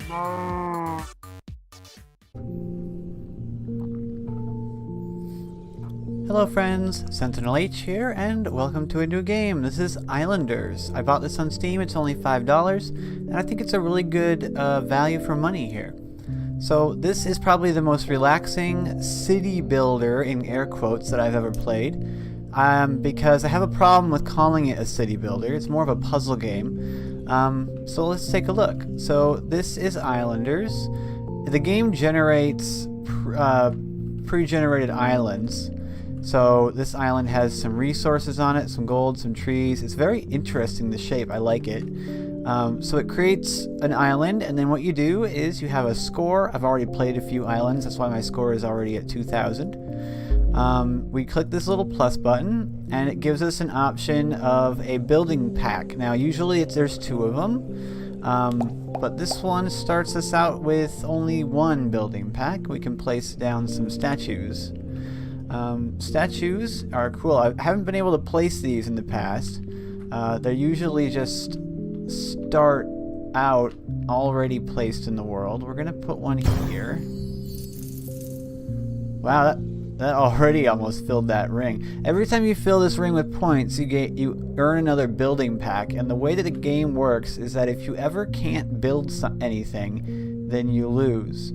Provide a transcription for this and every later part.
Hello friends, SentinalH here, and welcome to a new game. This is Islanders. I bought this on Steam, it's only $5, and I think it's a really good value for money here. So this is probably the most relaxing city builder, in air quotes, that I've ever played. Because I have a problem with calling it a city builder. It's more of a puzzle game. So let's take a look. So this is Islanders. The game generates pre-generated islands. So this island has some resources on it, some gold, some trees. It's very interesting, the shape. I like it. So it creates an island, and then what you do is you have a score. I've already played a few islands, that's why my score is already at 2,000. We click this little plus button, and it gives us an option of a building pack. Now usually there's two of them, but this one starts us out with only one building pack. We can place down some statues. Statues are cool. I haven't been able to place these in the past. They're usually just start out already placed in the world. We're gonna put one here. Wow, that already almost filled that ring. Every time you fill this ring with points, you earn another building pack. And the way that the game works is that if you ever can't build anything, then you lose.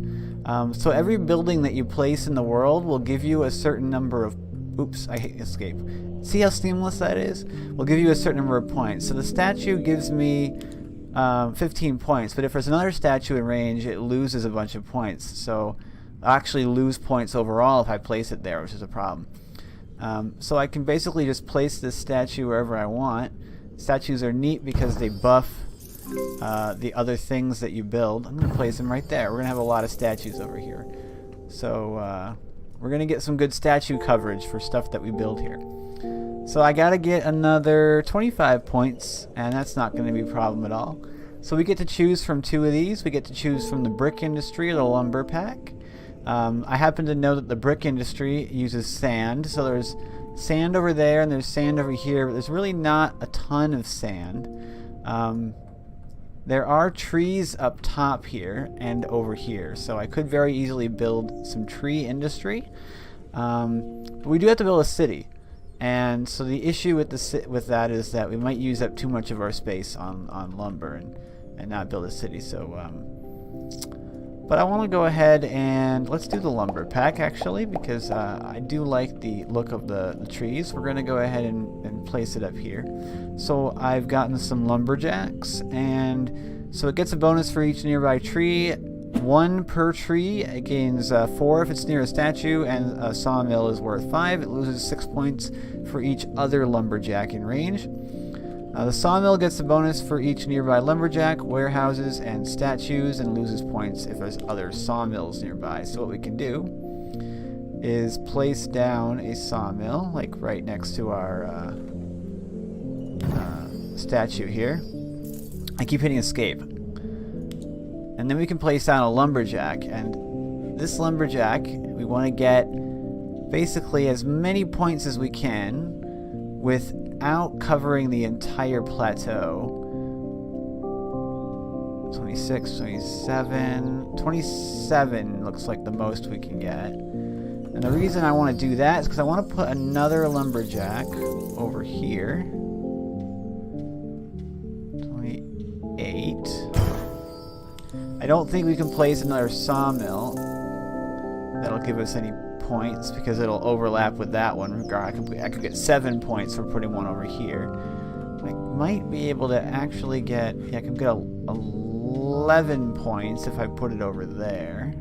So every building that you place in the world will give you a certain number of... Oops, I hate escape. See how seamless that is? Will give you a certain number of points. So the statue gives me 15 points, but if there's another statue in range, it loses a bunch of points. So I actually lose points overall if I place it there, which is a problem. So I can basically just place this statue wherever I want. Statues are neat because they buff the other things that you build. I'm going to place them right there. We're going to have a lot of statues over here. So we're going to get some good statue coverage for stuff that we build here. So I got to get another 25 points, and that's not going to be a problem at all. So we get to choose from two of these. We get to choose from the brick industry or the lumber pack. I happen to know that the brick industry uses sand. So there's sand over there and there's sand over here, but there's really not a ton of sand. There are trees up top here and over here, so I could very easily build some tree industry. But we do have to build a city, and so the issue with that is that we might use up too much of our space on lumber and not build a city. So, but I want to go ahead and let's do the lumber pack actually, because I do like the look of the trees. We're going to go ahead and place it up here. So I've gotten some lumberjacks, and so it gets a bonus for each nearby tree. 1 per tree. It gains 4 if it's near a statue, and a sawmill is worth 5. It loses 6 points for each other lumberjack in range. The sawmill gets a bonus for each nearby lumberjack, warehouses, and statues, and loses points if there's other sawmills nearby. So what we can do is place down a sawmill, like right next to our statue here. I keep hitting escape. And then we can place down a lumberjack, and this lumberjack, we want to get basically as many points as we can without covering the entire plateau. 26, 27, 27 looks like the most we can get. And the reason I want to do that is because I want to put another lumberjack over here. 28. I don't think we can place another sawmill that'll give us any points because it'll overlap with that one. I could get 7 points for putting one over here. I might be able to actually get, yeah, I can get 11 points if I put it over there.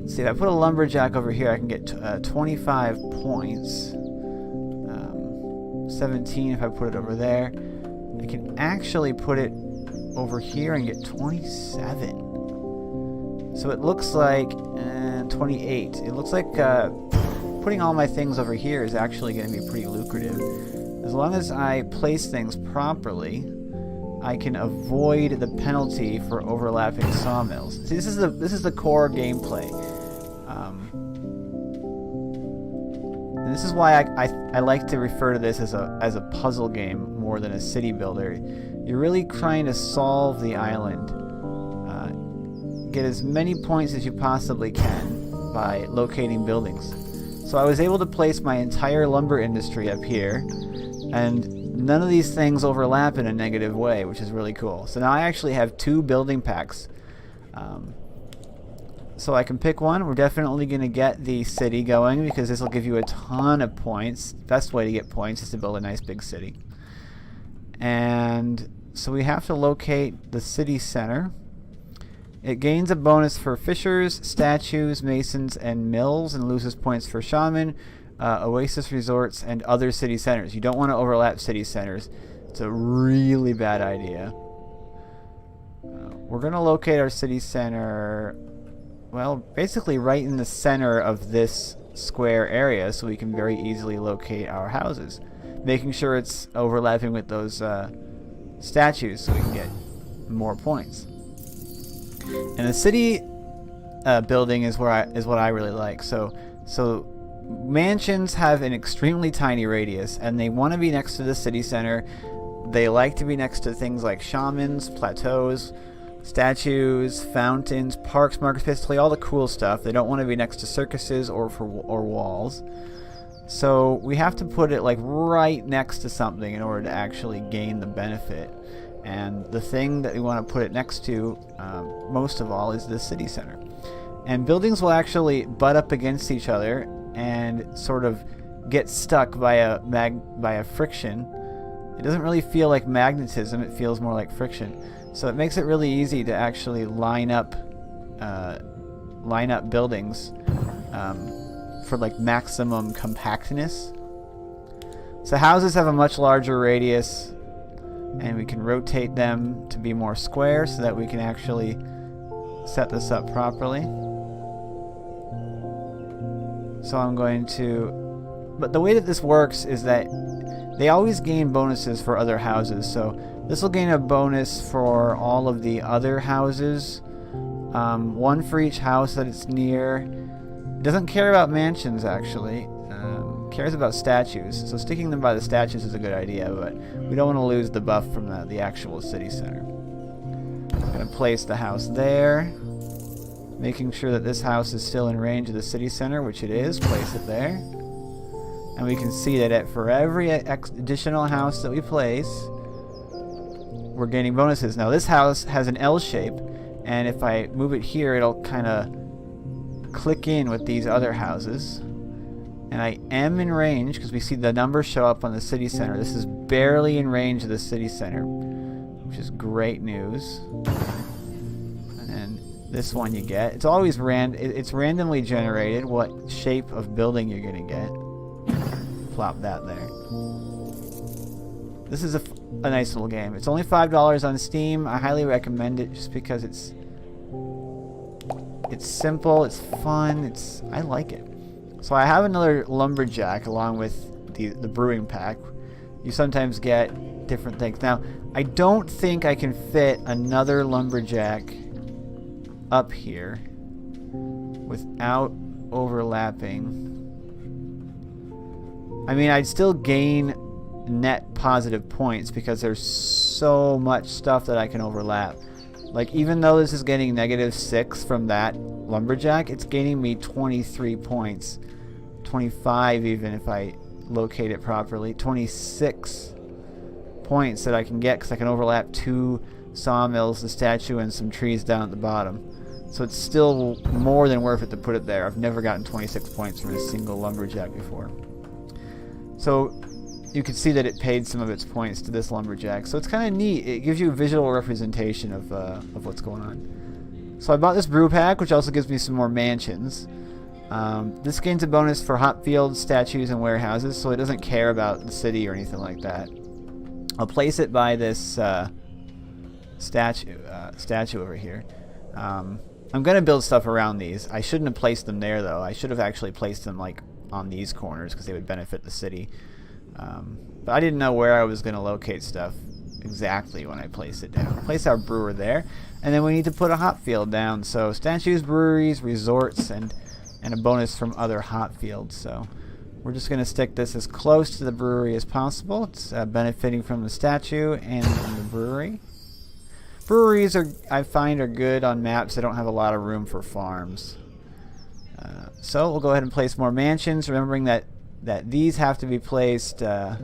Let's see, if I put a lumberjack over here, I can get 25 points. 17 if I put it over there. I can actually put it over here and get 27. So it looks like 28. It looks like putting all my things over here is actually going to be pretty lucrative. As long as I place things properly, I can avoid the penalty for overlapping sawmills. See, this is the core gameplay. And this is why I like to refer to this as a puzzle game more more than a city builder. You're really trying to solve the island. Get as many points as you possibly can by locating buildings. So I was able to place my entire lumber industry up here, and none of these things overlap in a negative way, which is really cool. So now I actually have 2 building packs. So I can pick one. We're definitely going to get the city going because this will give you a ton of points. Best way to get points is to build a nice big city. And so we have to locate the city center. It gains a bonus for fishers, statues, masons, and mills, and loses points for shaman, oasis resorts, and other city centers. You don't want to overlap city centers. It's a really bad idea. We're going to locate our city center, well, basically right in the center of this square area, so we can very easily locate our houses, making sure it's overlapping with those statues so we can get more points. And the city building is what I really like. So mansions have an extremely tiny radius, and they want to be next to the city center. They like to be next to things like shamans, plateaus, statues, fountains, parks, markets, basically all the cool stuff. They don't want to be next to circuses or walls. So we have to put it like right next to something in order to actually gain the benefit. And the thing that we want to put it next to, most of all, is the city center. And buildings will actually butt up against each other and sort of get stuck by a friction. It doesn't really feel like magnetism, it feels more like friction. So it makes it really easy to actually line up buildings for like maximum compactness. So houses have a much larger radius, and we can rotate them to be more square so that we can actually set this up properly. So I'm going to, but the way that this works is that they always gain bonuses for other houses. So this will gain a bonus for all of the other houses, one for each house that it's near. It doesn't care about mansions actually. Cares about statues, so sticking them by the statues is a good idea, but we don't want to lose the buff from the actual city center. I'm going to place the house there, making sure that this house is still in range of the city center, which it is. Place it there, and we can see that for every additional house that we place, we're gaining bonuses. Now this house has an L shape, and if I move it here, it'll kind of click in with these other houses. And I am in range because we see the numbers show up on the city center. This is barely in range of the city center, which is great news. And then this one you get. It's always it's randomly generated what shape of building you're going to get. Plop that there. This is a nice little game. It's only $5 on Steam. I highly recommend it just because it's simple, it's fun, I like it. So I have another lumberjack along with the brewing pack. You sometimes get different things. Now, I don't think I can fit another lumberjack up here without overlapping. I mean, I'd still gain net positive points because there's so much stuff that I can overlap. Like, even though this is getting -6 from that lumberjack, it's gaining me 23 points. 25 even if I locate it properly. 26 points that I can get because I can overlap 2 sawmills, the statue, and some trees down at the bottom. So it's still more than worth it to put it there. I've never gotten 26 points from a single lumberjack before. So you can see that it paid some of its points to this lumberjack. So it's kind of neat. It gives you a visual representation of what's going on. So I bought this brew pack, which also gives me some more mansions. This gains a bonus for hop fields, statues, and warehouses, so it doesn't care about the city or anything like that. I'll place it by this statue over here. I'm going to build stuff around these. I shouldn't have placed them there, though. I should have actually placed them like on these corners because they would benefit the city. But I didn't know where I was going to locate stuff exactly when I placed it down. Place our brewer there, and then we need to put a hop field down. So statues, breweries, resorts, and a bonus from other hop fields. So We're just going to stick this as close to the brewery as possible. It's benefiting from the statue and from the brewery. Breweries I find are good on maps that don't have a lot of room for farms. So we'll go ahead and place more mansions, remembering that these have to be placed like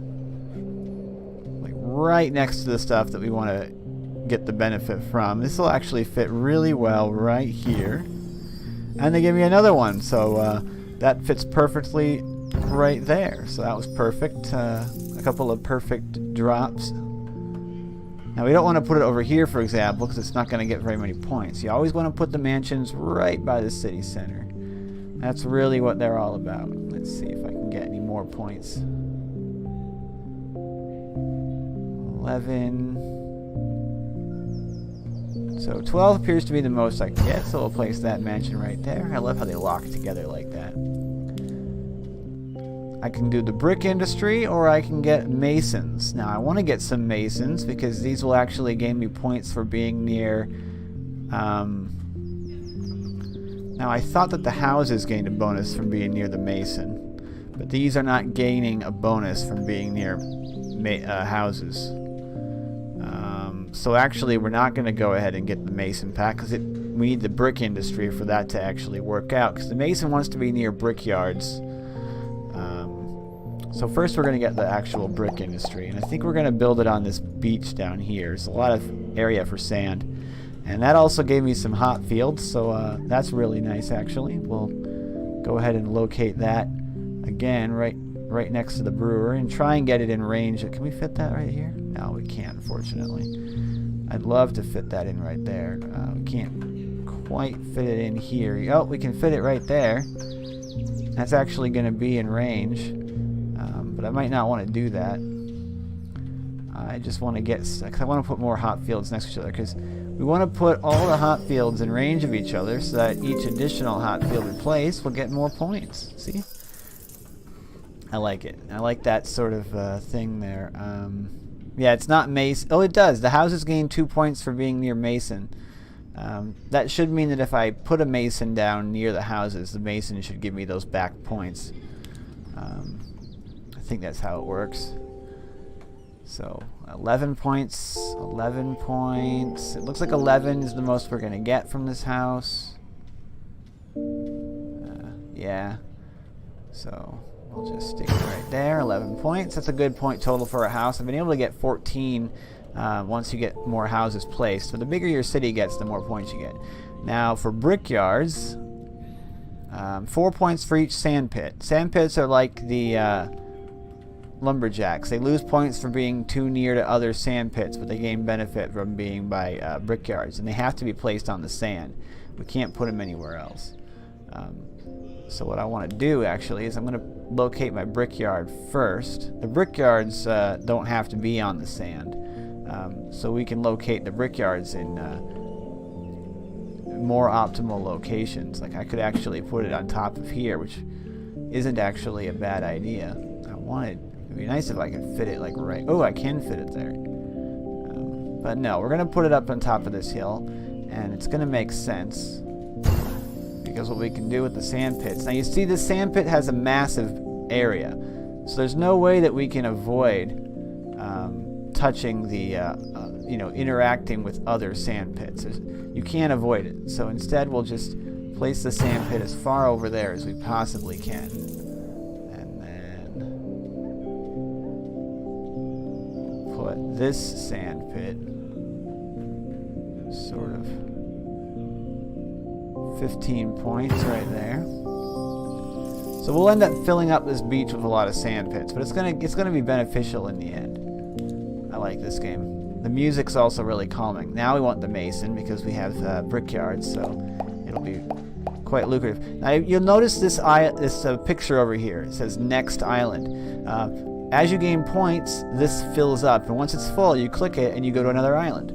right next to the stuff that we want to get the benefit from. This will actually fit really well right here. And they give me another one, so that fits perfectly right there. So that was perfect. A couple of perfect drops. Now we don't want to put it over here, for example, because it's not going to get very many points. You always want to put the mansions right by the city center. That's really what they're all about. Let's see if I can get any more points. 11. So 12 appears to be the most I can get, so we'll place that mansion right there. I love how they lock together like that. I can do the brick industry, or I can get masons. Now I want to get some masons because these will actually gain me points for being near. Now I thought that the houses gained a bonus from being near the mason, but these are not gaining a bonus from being near houses. So actually we're not going to go ahead and get the mason pack because we need the brick industry for that to actually work out, because the mason wants to be near brickyards. So first we're going to get the actual brick industry, and I think we're going to build it on this beach down here. There's a lot of area for sand, and that also gave me some hot fields, so that's really nice actually. We'll go ahead and locate that again right next to the brewery and try and get it in range. Can we fit that right here? No, we can't, unfortunately. I'd love to fit that in right there. We can't quite fit it in here. Oh, we can fit it right there. That's actually going to be in range. But I might not want to do that. I just want to because I want to put more hot fields next to each other, because we want to put all the hot fields in range of each other so that each additional hot field we place will get more points. See? I like it. I like that sort of thing there. Yeah, it's not mason. Oh, it does. The houses gain 2 points for being near mason. That should mean that if I put a mason down near the houses, the mason should give me those back points. I think that's how it works. So 11 points, 11 points. It looks like 11 is the most we're going to get from this house. Yeah. So we'll just stick it right there, 11 points. That's a good point total for a house. I've been able to get 14 once you get more houses placed. So the bigger your city gets, the more points you get. Now for brickyards, 4 points for each sand pit. Sand pits are like the lumberjacks. They lose points for being too near to other sand pits, but they gain benefit from being by brickyards, and they have to be placed on the sand. We can't put them anywhere else. So what I want to do actually is I'm going to locate my brickyard first. The brickyards don't have to be on the sand, so we can locate the brickyards in more optimal locations. Like I could actually put it on top of here, which isn't actually a bad idea. It'd be nice if I could fit it like right. Oh, I can fit it there. But no, we're going to put it up on top of this hill, and it's going to make sense because what we can do with the sand pits. Now you see the sand pit has a massive area, so there's no way that we can avoid touching the, interacting with other sand pits. You can't avoid it. So instead we'll just place the sand pit as far over there as we possibly can. Put this sand pit sort of 15 points right there. So we'll end up filling up this beach with a lot of sand pits, but it's gonna be beneficial in the end. I like this game. The music's also really calming. Now we want the mason because we have brickyards, so it'll be quite lucrative. Now you'll notice this picture over here. It says next island. As you gain points, this fills up, and once it's full, you click it and you go to another island.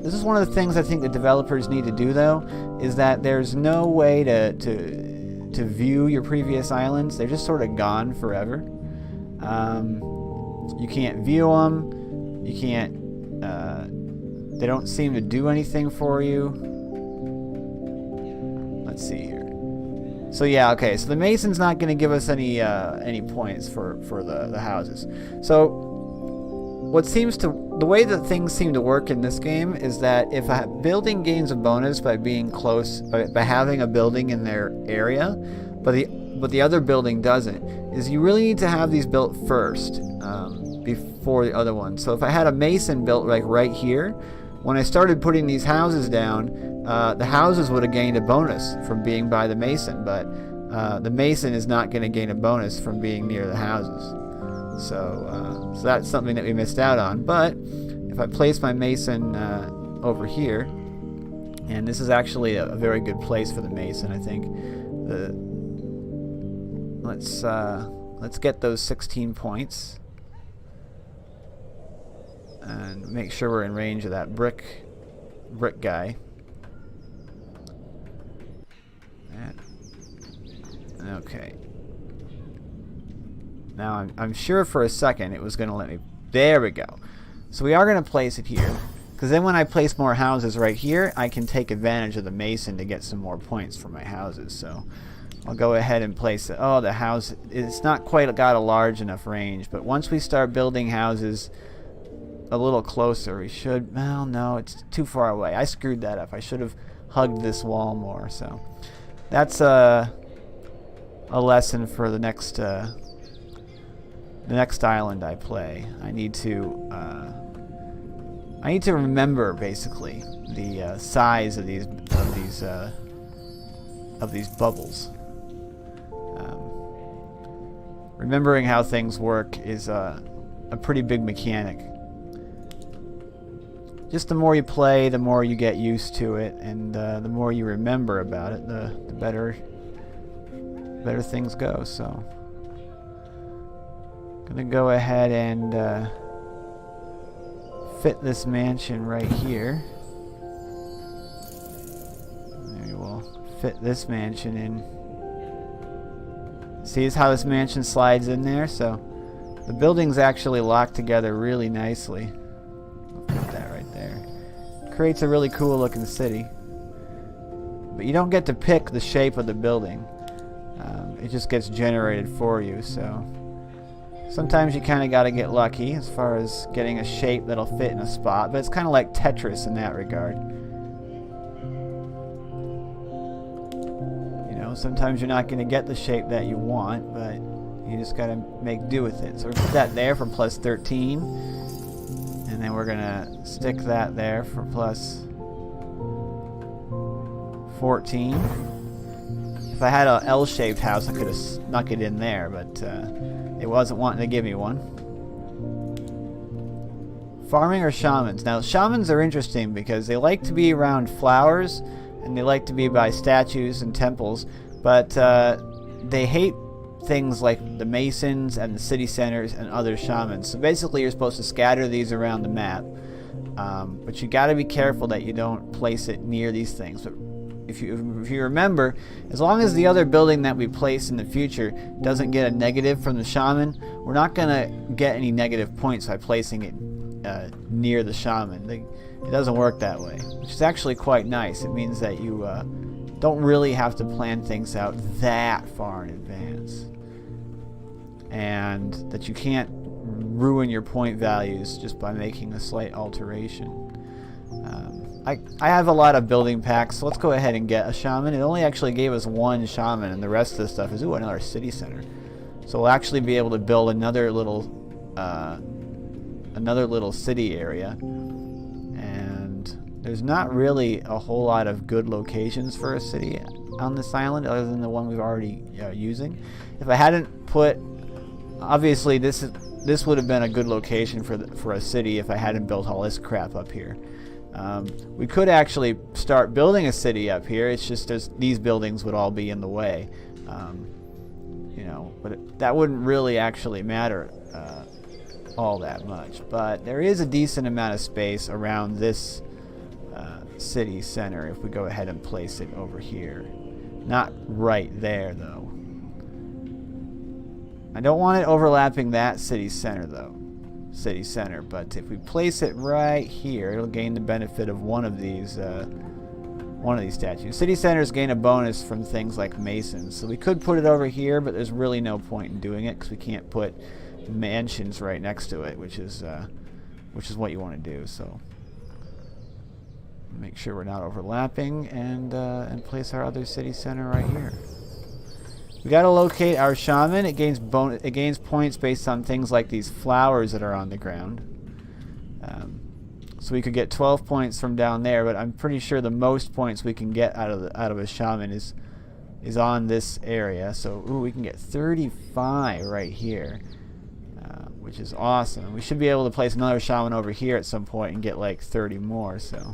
This is one of the things I think the developers need to do, though, is that there's no way to view your previous islands. They're just sort of gone forever. You can't view them. You can't. They don't seem to do anything for you. Let's see here. So yeah, okay. So the mason's not going to give us any points for the houses. So the way that things seem to work in this game is that if a building gains a bonus by being close, by having a building in their area, but the other building doesn't, is you really need to have these built first before the other one. So if I had a mason built like right here, when I started putting these houses down, the houses would have gained a bonus from being by the mason, but the mason is not going to gain a bonus from being near the houses. So that's something that we missed out on. But if I place my mason over here, and this is actually a very good place for the mason, I think. Let's get those 16 points and make sure we're in range of that brick guy. Okay. Now I'm sure for a second it was going to let me. There we go. So we are going to place it here, because then when I place more houses right here, I can take advantage of the mason to get some more points for my houses. So I'll go ahead and place it. Oh, the house, it's not quite got a large enough range, but once we start building houses a little closer, we should. Well, no, it's too far away. I screwed that up. I should have hugged this wall more. So that's a lesson for the next island I play. I need to remember basically the size of these bubbles. Remembering how things work is a pretty big mechanic. Just the more you play, the more you get used to it, and the more you remember about it, the better things go. So gonna go ahead and fit this mansion right here. Maybe we'll fit this mansion in. See how this mansion slides in there? So the buildings actually lock together really nicely. I'll put that right there. Creates a really cool looking city. But you don't get to pick the shape of the building. It just gets generated for you. So sometimes you kind of got to get lucky as far as getting a shape that'll fit in a spot. But it's kind of like Tetris in that regard. Sometimes you're not going to get the shape that you want, but you just got to make do with it. So we put that there for plus 13, and then we're going to stick that there for plus 14. If I had an L-shaped house, I could have snuck it in there, but it wasn't wanting to give me one. Farming or shamans? Now, shamans are interesting because they like to be around flowers, and they like to be by statues and temples, but they hate things like the masons and the city centers and other shamans. So basically you're supposed to scatter these around the map, but you got to be careful that you don't place it near these things. But if you remember, as long as the other building that we place in the future doesn't get a negative from the shaman, we're not going to get any negative points by placing it near the shaman. It doesn't work that way, which is actually quite nice. It means that you don't really have to plan things out that far in advance, and that you can't ruin your point values just by making a slight alteration. I have a lot of building packs, so let's go ahead and get a shaman. It only actually gave us one shaman, and the rest of the stuff is another city center. So we'll actually be able to build another little city area. There's not really a whole lot of good locations for a city on this island other than the one we've already using. If I hadn't put, obviously this would have been a good location for a city if I hadn't built all this crap up here. We could actually start building a city up here. It's just these buildings would all be in the way, but that wouldn't really actually matter all that much. But there is a decent amount of space around this city center if we go ahead and place it over here. Not right there though. I don't want it overlapping that city center, but if we place it right here, it'll gain the benefit of one of these one of these statues. City centers gain a bonus from things like masons. So we could put it over here, but there's really no point in doing it because we can't put mansions right next to it, which is what you want to do. So make sure we're not overlapping, and place our other city center right here. We got to locate our shaman. It gains points based on things like these flowers that are on the ground. So we could get 12 points from down there, but I'm pretty sure the most points we can get out of a shaman is on this area. So ooh, we can get 35 right here, which is awesome. We should be able to place another shaman over here at some point and get like 30 more. So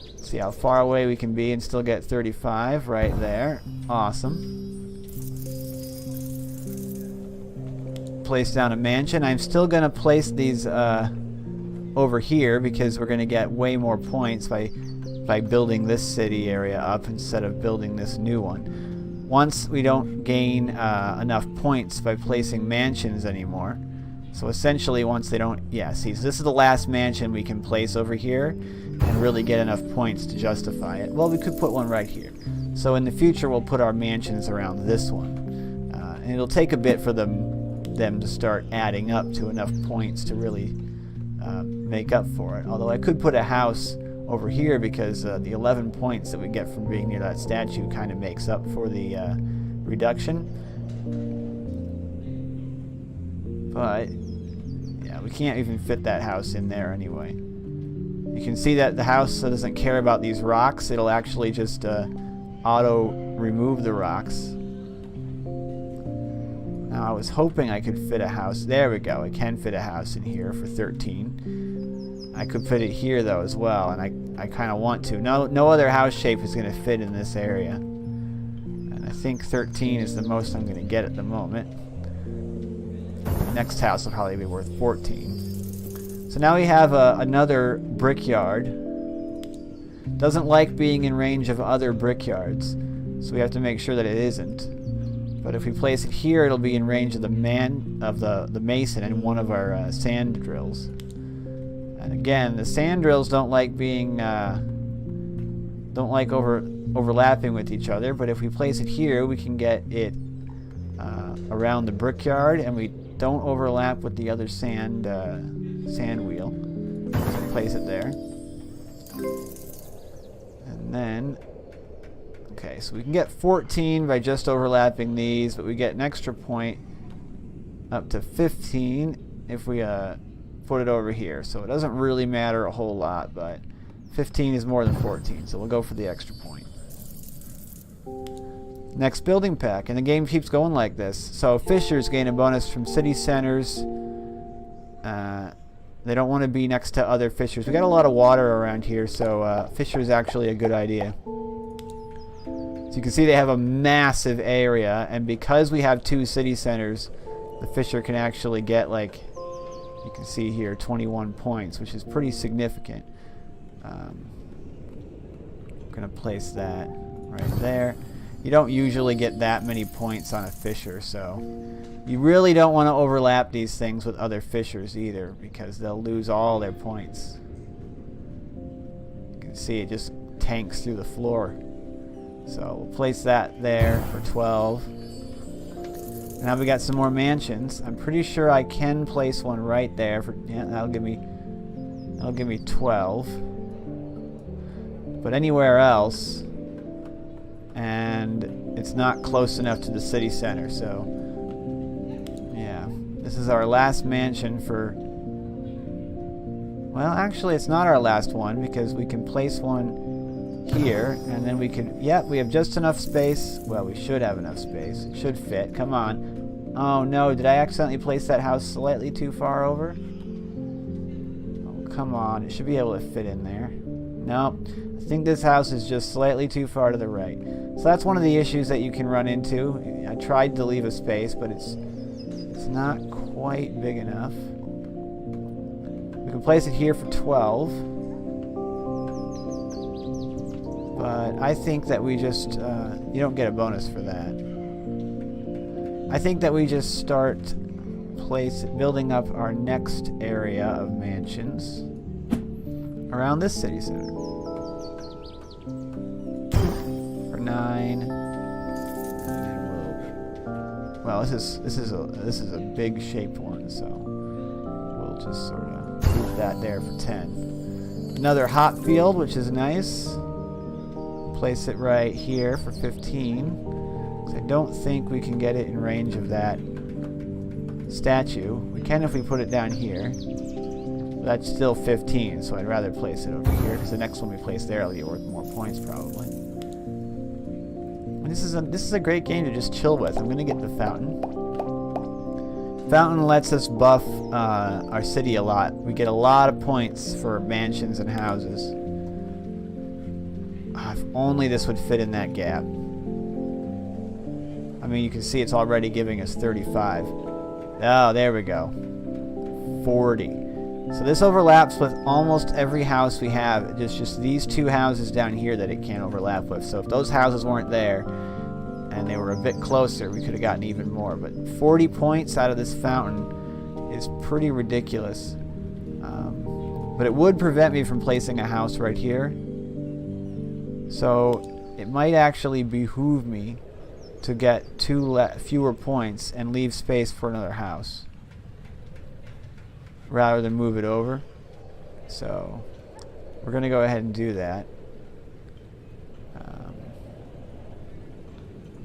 let's see how far away we can be and still get 35 right there. Awesome. Place down a mansion. I'm still going to place these over here because we're going to get way more points by building this city area up instead of building this new one. Once we don't gain enough points by placing mansions anymore. So essentially once they don't, yeah, see, so this is the last mansion we can place over here and really get enough points to justify it. Well, we could put one right here. So in the future we'll put our mansions around this one. And it'll take a bit for them to start adding up to enough points to really make up for it. Although I could put a house over here because the 11 points that we get from being near that statue kind of makes up for the reduction. But yeah, we can't even fit that house in there anyway. You can see that the house doesn't care about these rocks. It'll actually just auto remove the rocks. Now I was hoping I could fit a house. There we go. I can fit a house in here for 13. I could fit it here though as well, and I kind of want to. No other house shape is going to fit in this area. And I think 13 is the most I'm going to get at the moment. The next house will probably be worth 14. So now we have another brickyard. Doesn't like being in range of other brickyards, so we have to make sure that it isn't. But if we place it here, it'll be in range of the mason and one of our sand drills. And again, the sand drills don't like being overlapping with each other. But if we place it here, we can get it around the brickyard, and we don't overlap with the other sand wheel. So place it there, and then. Okay, so we can get 14 by just overlapping these, but we get an extra point up to 15 if we put it over here. So it doesn't really matter a whole lot, but 15 is more than 14, so we'll go for the extra point. Next building pack, and the game keeps going like this. So fissures gain a bonus from city centers. They don't want to be next to other fissures. We got a lot of water around here, so fissure is actually a good idea. So you can see they have a massive area, and because we have 2 city centers, the fissure can actually get, like, you can see here, 21 points, which is pretty significant. I'm going to place that right there. You don't usually get that many points on a fissure, so you really don't want to overlap these things with other fissures either, because they'll lose all their points. You can see it just tanks through the floor. So we'll place that there for 12. Now we got some more mansions. I'm pretty sure I can place one right there for, yeah, that'll give me 12. But anywhere else, and it's not close enough to the city center. So yeah, this is our last mansion for, well, actually it's not our last one, because we can place one here, and then we can, yeah, we have just enough space. Well, we should have enough space. It should fit. Come on. Oh no, did I accidentally place that house slightly too far over? Oh, come on. It should be able to fit in there. Nope. I think this house is just slightly too far to the right. So that's one of the issues that you can run into. I tried to leave a space, but it's not quite big enough. We can place it here for 12. But I think that we just, you don't get a bonus for that. I think that we just start building up our next area of mansions around this city center. 9. Well, this is a big shaped one, so we'll just sort of move that there for 10. Another hot field, which is nice. Place it right here for 15. 'Cause I don't think we can get it in range of that statue. We can if we put it down here. That's still 15, so I'd rather place it over here, because the next one we place there will get worth more points probably. And this is a great game to just chill with. I'm gonna get the fountain. Fountain lets us buff our city a lot. We get a lot of points for mansions and houses. If only this would fit in that gap. I mean, you can see it's already giving us 35. Oh, there we go. 40. So this overlaps with almost every house we have. It's just these two houses down here that it can't overlap with. So if those houses weren't there and they were a bit closer, we could have gotten even more. But 40 points out of this fountain is pretty ridiculous. But it would prevent me from placing a house right here. So it might actually behoove me to get fewer points and leave space for another house, rather than move it over. So we're going to go ahead and do that.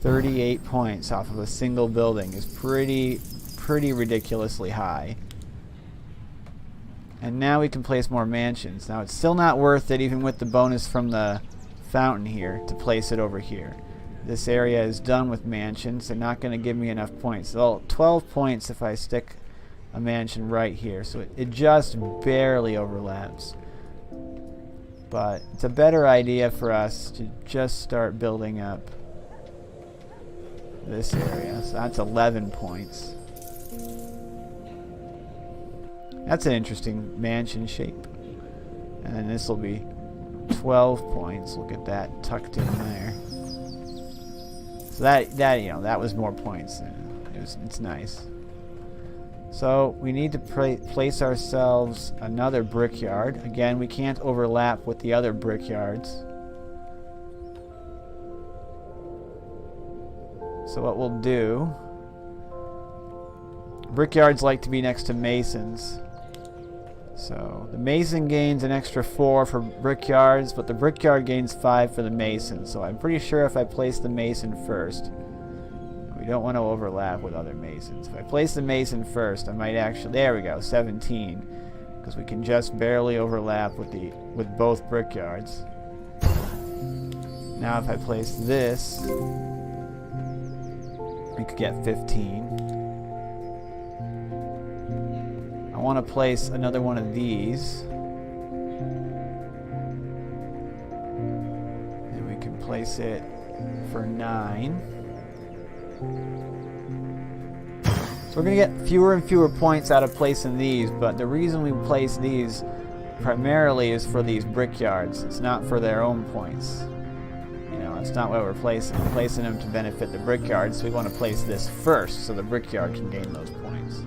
38 points off of a single building is pretty ridiculously high. And now we can place more mansions. Now it's still not worth it, even with the bonus from the fountain here, to place it over here. This area is done with mansions. They're not going to give me enough points. Well, 12 points if I stick a mansion right here, so it just barely overlaps. But it's a better idea for us to just start building up this area. So that's 11 points. That's an interesting mansion shape. And then this will be 12 points. Look at that tucked in there. So that was more points. It's nice. So we need to place ourselves another brickyard. Again, we can't overlap with the other brickyards. So what we'll do, brickyards like to be next to masons. So the mason gains an extra 4 for brickyards, but the brickyard gains 5 for the mason. So I'm pretty sure if I place the mason first, we don't want to overlap with other masons. If I place the mason first, I might actually, there we go, 17, because we can just barely overlap with both brickyards. Now if I place this, we could get 15. I want to place another one of these, and we can place it for 9. So we're going to get fewer and fewer points out of placing these, but the reason we place these primarily is for these brickyards. It's not for their own points. You know, it's not what we're placing. We're placing them to benefit the brickyards, so we want to place this first so the brickyard can gain those points.